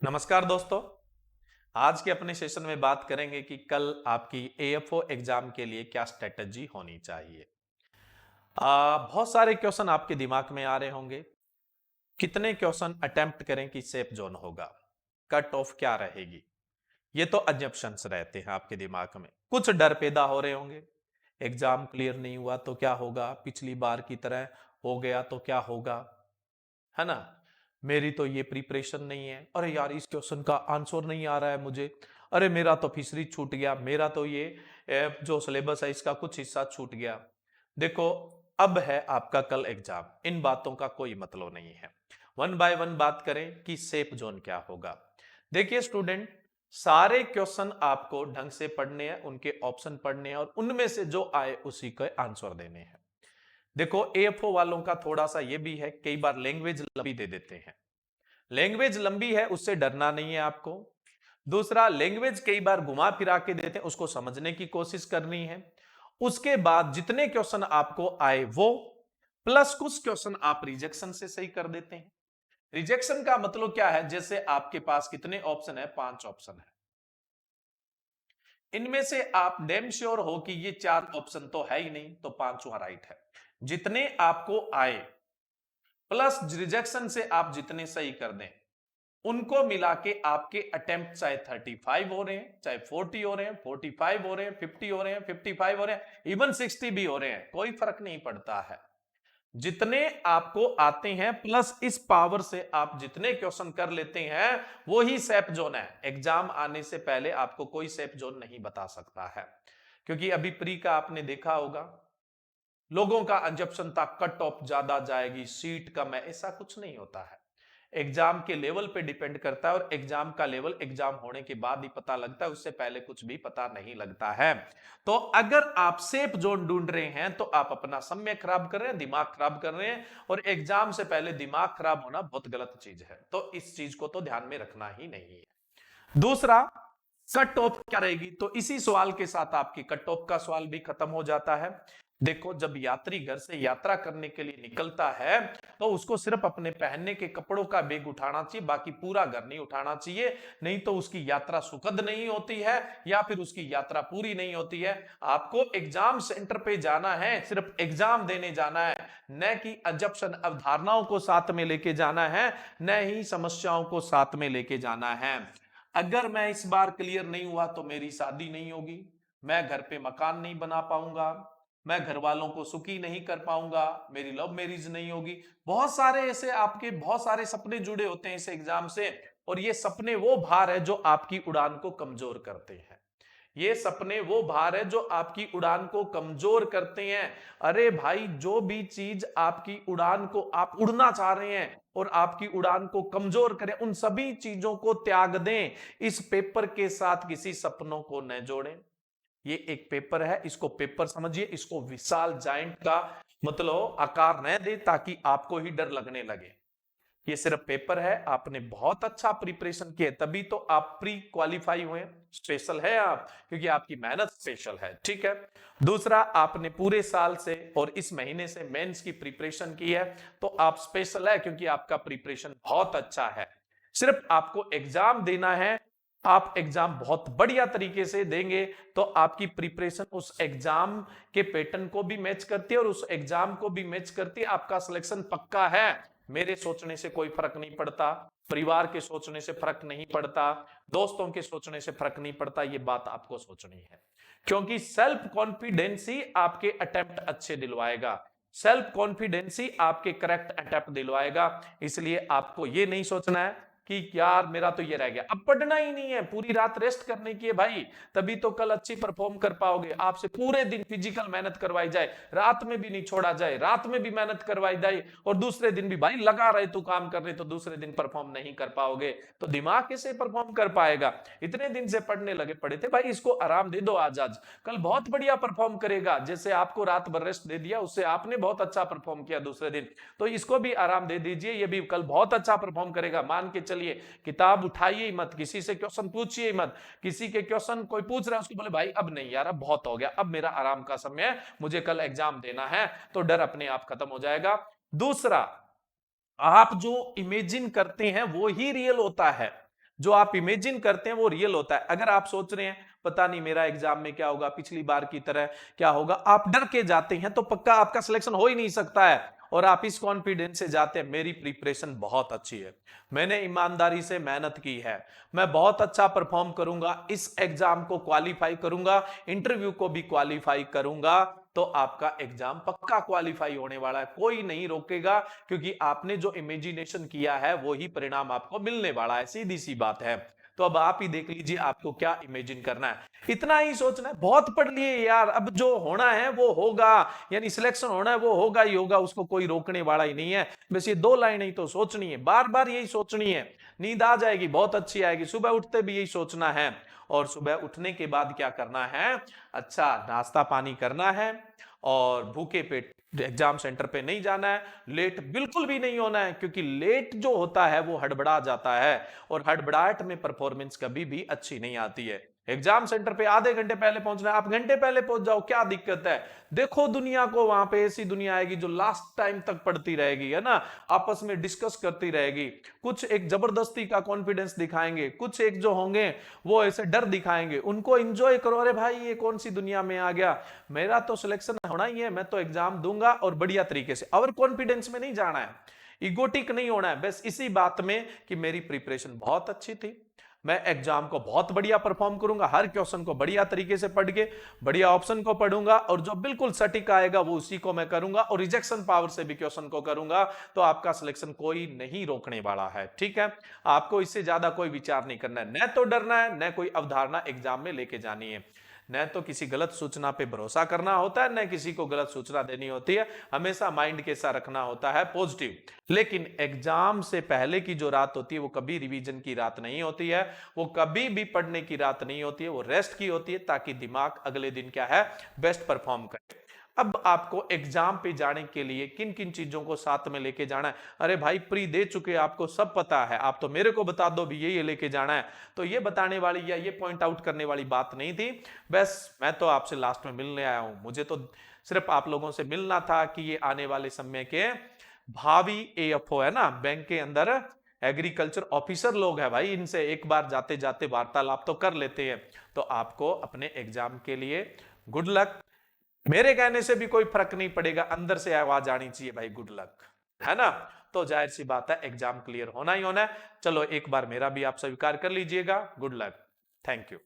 नमस्कार दोस्तों। आज के अपने सेशन में बात करेंगे कि कल आपकी एएफओ एग्जाम के लिए क्या स्ट्रेटजी होनी चाहिए। बहुत सारे क्वेश्चन आपके दिमाग में आ रहे होंगे। कितने क्वेश्चन अटेम्प्ट करें कि सेफ जोन होगा, कट ऑफ क्या रहेगी, ये तो अजम्पशंस रहते हैं आपके दिमाग में। कुछ डर पैदा हो रहे होंगे, एग्जाम क्लियर नहीं हुआ तो क्या होगा, पिछली बार की तरह हो गया तो क्या होगा, है ना। मेरी तो ये प्रिपरेशन नहीं है, अरे यार इस क्वेश्चन का आंसर नहीं आ रहा है मुझे, अरे मेरा तो फिशरी छूट गया, मेरा तो ये जो सिलेबस है इसका कुछ हिस्सा छूट गया। देखो, अब है आपका कल एग्जाम, इन बातों का कोई मतलब नहीं है। वन बाय वन बात करें कि सेफ जोन क्या होगा। देखिए स्टूडेंट, सारे क्वेश्चन आपको ढंग से पढ़ने हैं, उनके ऑप्शन पढ़ने हैं और उनमें से जो आए उसी के आंसर देने हैं। देखो एएफओ वालों का थोड़ा सा ये भी है, कई बार लैंग्वेज लंबी दे देते हैं। लैंग्वेज लंबी है उससे डरना नहीं है आपको। दूसरा, लैंग्वेज कई बार घुमा फिरा के देते हैं, उसको समझने की कोशिश करनी है। उसके बाद जितने क्वेश्चन आपको आए वो प्लस कुछ क्वेश्चन आप रिजेक्शन से सही कर देते हैं। रिजेक्शन का मतलब क्या है, जैसे आपके पास कितने ऑप्शन है, 5 ऑप्शन है। इनमें से आप डैम श्योर हो कि ये 4 ऑप्शन तो है ही नहीं, तो पांचवा राइट है। जितने आपको आए प्लस रिजेक्शन से आप जितने सही कर दें, उनको मिला के आपके अटेम्प्ट चाहे 35 हो रहे हैं, चाहे 40 हो रहे हैं, 45 हो रहे हैं, 50 हो रहे हैं, 55 हो रहे हैं, इवन 60 भी हो रहे हैं, कोई फर्क नहीं पड़ता है। जितने आपको आते हैं प्लस इस पावर से आप जितने क्वेश्चन कर लेते हैं, वो ही सेफ जोन है। एग्जाम आने से पहले आपको कोई सेफ जोन नहीं बता सकता है, क्योंकि अभी प्री का आपने देखा होगा, लोगों का अंजप्शन था कट ऑफ ज्यादा जाएगी, सीट कम है, ऐसा कुछ नहीं होता है। एग्जाम के लेवल पे डिपेंड करता है और एग्जाम का लेवल एग्जाम होने के बाद ही पता लगता है, उससे पहले कुछ भी पता नहीं लगता है। तो अगर आप सेफ जोन ढूंढ रहे हैं तो आप अपना समय खराब कर रहे हैं, दिमाग खराब कर रहे हैं, और एग्जाम से पहले दिमाग खराब होना बहुत गलत चीज है, तो इस चीज को तो ध्यान में रखना ही नहीं है। दूसरा, कट ऑफ क्या रहेगी, तो इसी सवाल के साथ आपकी कट ऑफ का सवाल भी खत्म हो जाता है। देखो, जब यात्री घर से यात्रा करने के लिए निकलता है तो उसको सिर्फ अपने पहनने के कपड़ों का बैग उठाना चाहिए, बाकी पूरा घर नहीं उठाना चाहिए, नहीं तो उसकी यात्रा सुखद नहीं होती है या फिर उसकी यात्रा पूरी नहीं होती है। आपको एग्जाम सेंटर पे जाना है, सिर्फ एग्जाम देने जाना है, न कि अजप्शन अवधारणाओं को साथ में लेके जाना है, न ही समस्याओं को साथ में लेके जाना है। अगर मैं इस बार क्लियर नहीं हुआ तो मेरी शादी नहीं होगी, मैं घर पे मकान नहीं बना पाऊंगा, मैं घर वालों को सुखी नहीं कर पाऊंगा, मेरी लव मैरिज नहीं होगी। बहुत सारे ऐसे आपके बहुत सारे सपने जुड़े होते हैं इस एग्जाम से, और ये सपने वो भार है जो आपकी उड़ान को कमजोर करते हैं। ये सपने वो भार है जो आपकी उड़ान को कमजोर करते हैं। अरे भाई, जो भी चीज आपकी उड़ान को, आप उड़ना चाह रहे हैं और आपकी उड़ान को कमजोर करे, उन सभी चीजों को त्याग दें। इस पेपर के साथ किसी सपनों को न जोड़ें। ये एक पेपर है, इसको पेपर समझिए, इसको विशाल जाइंट का मतलब आकार न दे ताकि आपको ही डर लगने लगे। ये सिर्फ पेपर है, आपने बहुत अच्छा प्रिपरेशन किया तभी तो आप प्री क्वालिफाई हुए, स्पेशल है आप, क्योंकि आपकी मेहनत स्पेशल है, ठीक है। दूसरा, आपने पूरे साल से और इस महीने से मेंस की प्रिपरेशन की है, तो आप स्पेशल है क्योंकि आपका प्रिपरेशन बहुत अच्छा है। सिर्फ आपको एग्जाम देना है, आप एग्जाम बहुत बढ़िया तरीके से देंगे तो आपकी प्रिपरेशन उस एग्जाम के पैटर्न को भी मैच करती है और उस एग्जाम को भी मैच करती है, आपका सिलेक्शन पक्का है। मेरे सोचने से कोई फर्क नहीं पड़ता, परिवार के सोचने से फर्क नहीं पड़ता, दोस्तों के सोचने से फर्क नहीं पड़ता, ये बात आपको सोचनी है, क्योंकि सेल्फ कॉन्फिडेंस ही आपके अटेम्प्ट अच्छे दिलवाएगा, सेल्फ कॉन्फिडेंस ही आपके करेक्ट अटेम्प्ट दिलवाएगा। इसलिए आपको ये नहीं सोचना है कि यार मेरा तो ये रह गया, अब पढ़ना ही नहीं है, पूरी रात रेस्ट करने की है भाई, तभी तो कल अच्छी परफॉर्म कर पाओगे। आपसे पूरे दिन फिजिकल मेहनत करवाई जाए, रात में भी नहीं छोड़ा जाए, रात में भी मेहनत करवाई जाए और दूसरे दिन भी भाई लगा रहे तो काम कर रहे, तो दूसरे दिन परफॉर्म नहीं कर पाओगे, तो दिमाग कैसे परफॉर्म कर पाएगा। इतने दिन से पढ़ने लगे पड़े थे भाई, इसको आराम दे दो, आज आज कल बहुत बढ़िया परफॉर्म करेगा। जैसे आपको रात भर रेस्ट दे दिया, उससे आपने बहुत अच्छा परफॉर्म किया दूसरे दिन, तो इसको भी आराम दे दीजिए, ये भी कल बहुत अच्छा परफॉर्म करेगा, मान के चलिए। किताब उठाइए मत, किसी से क्वेश्चन पूछिए मत, किसी के क्वेश्चन कोई पूछ रहा है उसको बोले भाई अब नहीं यार, अब बहुत हो गया, अब मेरा आराम का समय है, मुझे कल एग्जाम देना है, तो डर अपने आप खत्म हो जाएगा। दूसरा, आप जो इमेजिन करते हैं वो ही रियल होता है, जो आप इमेजिन करते हैं वो रियल होता है। अगर आप सोच रहे हैं पता नहीं मेरा एग्जाम में क्या होगा, पिछली बार की तरह क्या होगा, आप डर के जाते हैं तो पक्का आपका सिलेक्शन हो ही नहीं सकता है। और आप इस कॉन्फिडेंस से जाते हैं मेरी प्रिपरेशन बहुत अच्छी है, मैंने ईमानदारी से मेहनत की है, मैं बहुत अच्छा परफॉर्म करूंगा, इस एग्जाम को क्वालिफाई करूंगा, इंटरव्यू को भी क्वालिफाई करूंगा, तो आपका एग्जाम पक्का क्वालिफाई होने वाला है, कोई नहीं रोकेगा, क्योंकि आपने जो इमेजिनेशन किया है वो ही परिणाम आपको मिलने वाला है, सीधी सी बात है। तो अब आप ही देख लीजिए आपको क्या इमेजिन करना है, इतना ही सोचना है। बहुत पढ़ लिए यार, अब जो होना है वो होगा, यानी सिलेक्शन होना है वो होगा ही होगा, उसको कोई रोकने वाला ही नहीं है। बस ये 2 लाइनें ही तो सोचनी है, बार बार यही सोचनी है, नींद आ जाएगी, बहुत अच्छी आएगी, सुबह उठते भी यही सोचना है। और सुबह उठने के बाद क्या करना है, अच्छा नाश्ता पानी करना है, और भूखे पेट एग्जाम सेंटर पे नहीं जाना है, लेट बिल्कुल भी नहीं होना है, क्योंकि लेट जो होता है वो हड़बड़ा जाता है, और हड़बड़ाहट में परफॉर्मेंस कभी भी अच्छी नहीं आती है। एग्जाम सेंटर पे आधे घंटे पहले पहुंचना है, आप घंटे पहले पहुंच जाओ, क्या दिक्कत है। देखो दुनिया को, वहां पे ऐसी दुनिया आएगी जो लास्ट टाइम तक पढ़ती रहेगी, है ना, आपस में डिस्कस करती रहेगी, कुछ एक जबरदस्ती का कॉन्फिडेंस दिखाएंगे, कुछ एक जो होंगे वो ऐसे डर दिखाएंगे, उनको एंजॉय करो, अरे भाई ये कौन सी दुनिया में आ गया, मेरा तो सिलेक्शन होना ही है, मैं तो एग्जाम दूंगा और बढ़िया तरीके से। और कॉन्फिडेंस में नहीं जाना है, इगोटिक नहीं होना है, बस इसी बात में कि मेरी प्रिपरेशन बहुत अच्छी थी, मैं एग्जाम को बहुत बढ़िया परफॉर्म करूंगा, हर क्वेश्चन को बढ़िया तरीके से पढ़ के बढ़िया ऑप्शन को पढ़ूंगा, और जो बिल्कुल सटीक आएगा वो उसी को मैं करूंगा, और रिजेक्शन पावर से भी क्वेश्चन को करूंगा, तो आपका सिलेक्शन कोई नहीं रोकने वाला है। ठीक है, आपको इससे ज्यादा कोई विचार नहीं करना है, न तो डरना है, न कोई अवधारणा एग्जाम में लेके जानी है, न तो किसी गलत सूचना पे भरोसा करना होता है, न किसी को गलत सूचना देनी होती है, हमेशा माइंड कैसा रखना होता है, पॉजिटिव। लेकिन एग्जाम से पहले की जो रात होती है वो कभी रिवीजन की रात नहीं होती है, वो कभी भी पढ़ने की रात नहीं होती है, वो रेस्ट की होती है, ताकि दिमाग अगले दिन क्या है, बेस्ट परफॉर्म करे। अब आपको एग्जाम पे जाने के लिए किन किन चीजों को साथ में लेके जाना है, अरे भाई प्री दे चुके, आपको सब पता है, आप तो मेरे को बता दो भी ये लेके जाना है, तो ये बताने वाली या ये पॉइंट आउट करने वाली बात नहीं थी। बस मैं तो आपसे लास्ट में मिलने आया हूं, मुझे तो सिर्फ आप लोगों से मिलना था कि ये आने वाले समय के भावी एएफओ है ना, बैंक के अंदर एग्रीकल्चर ऑफिसर लोग है भाई, इनसे एक बार जाते जाते वार्तालाप तो कर लेते हैं। तो आपको अपने एग्जाम के लिए गुड लक, मेरे कहने से भी कोई फर्क नहीं पड़ेगा, अंदर से आवाज आनी चाहिए भाई गुड लक, है ना। तो जाहिर सी बात है एग्जाम क्लियर होना ही होना है। चलो एक बार मेरा भी आप स्वीकार कर लीजिएगा, गुड लक, थैंक यू।